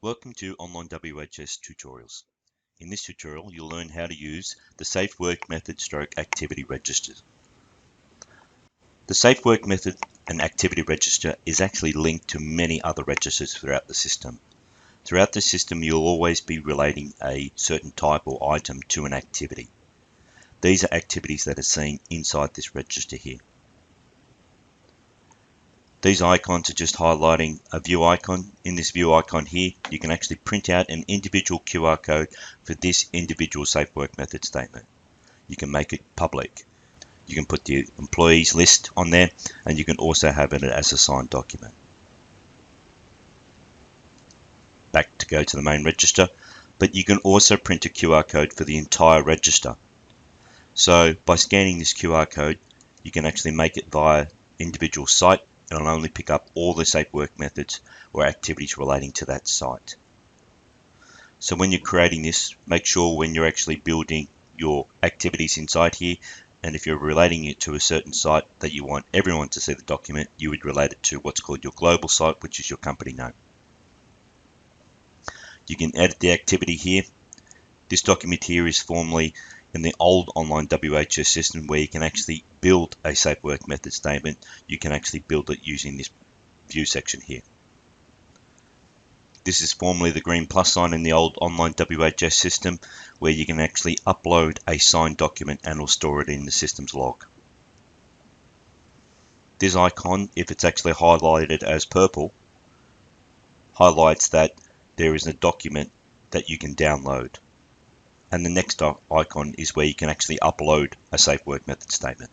Welcome to Online WHS Tutorials. In this tutorial, you'll learn how to use the Safe Work Method / Activity Register. The Safe Work Method and Activity Register is actually linked to many other registers throughout the system. Throughout the system, you'll always be relating a certain type or item to an activity. These are activities that are seen inside this register here. These icons are just highlighting a view icon. In this view icon here, you can actually print out an individual QR code for this individual Safe Work Method statement. You can make it public. You can put the employees list on there, and you can also have it as a signed document. Back to go to the main register, but you can also print a QR code for the entire register. So by scanning this QR code, you can actually make it via individual site. It'll only pick up all the Safe Work Methods or activities relating to that site. So when you're creating this, make sure when you're actually building your activities inside here, and if you're relating it to a certain site that you want everyone to see the document, you would relate it to what's called your global site, which is your company name. You can edit the activity here. This document here is formerly in the old online WHS system where you can actually build a Safe Work Method statement. You can actually build it using this view section here. This is formerly the green plus sign in the old online WHS system where you can actually upload a signed document and it'll store it in the system's log. This icon, if it's actually highlighted as purple, highlights that there is a document that you can download. And the next icon is where you can actually upload a Safe Work Method statement.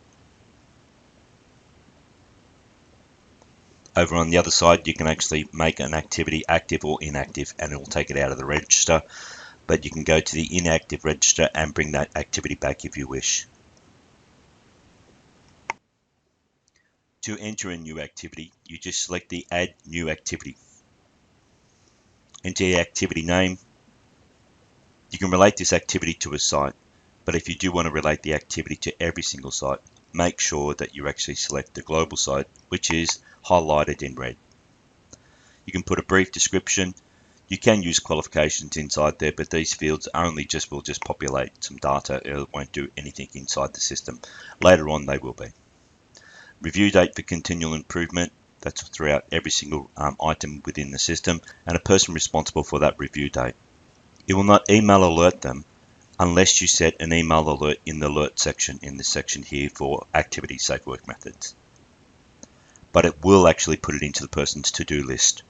Over on the other side, you can actually make an activity active or inactive, and it will take it out of the register. But you can go to the inactive register and bring that activity back if you wish. To enter a new activity, you just select the Add New Activity. Enter your activity name. You can relate this activity to a site, but if you do want to relate the activity to every single site, make sure that you actually select the global site, which is highlighted in red. You can put a brief description. You can use qualifications inside there, but these fields only will just populate some data. It won't do anything inside the system. Later on, they will be. Review date for continual improvement. That's throughout every single item within the system, and a person responsible for that review date. It will not email alert them unless you set an email alert in the alert section in this section here for activity Safe Work Methods. But it will actually put it into the person's to-do list.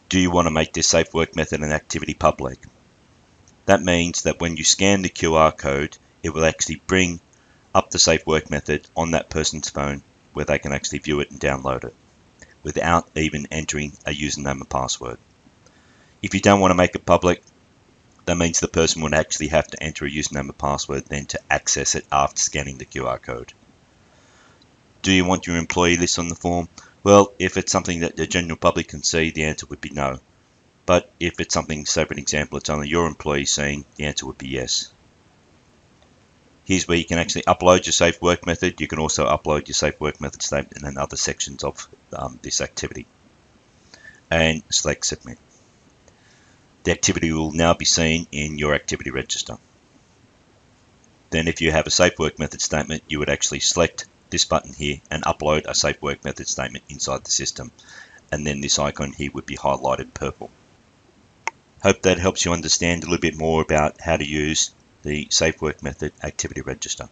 Do you want to make this Safe Work Method and activity public? That means that when you scan the QR code, it will actually bring up the Safe Work Method on that person's phone where they can actually view it and download it without even entering a username and password. If you don't want to make it public, that means the person would actually have to enter a username and password then to access it after scanning the QR code. Do you want your employee list on the form? Well, if it's something that the general public can see, the answer would be no. But if it's something, say for an example, it's only your employees seeing, the answer would be yes. Here's where you can actually upload your Safe Work Method. You can also upload your Safe Work Method statement and other sections of this activity. And select Submit. The activity will now be seen in your activity register. Then if you have a Safe Work Method statement, you would actually select this button here and upload a Safe Work Method statement inside the system. And then this icon here would be highlighted purple. Hope that helps you understand a little bit more about how to use the Safe Work Method activity register.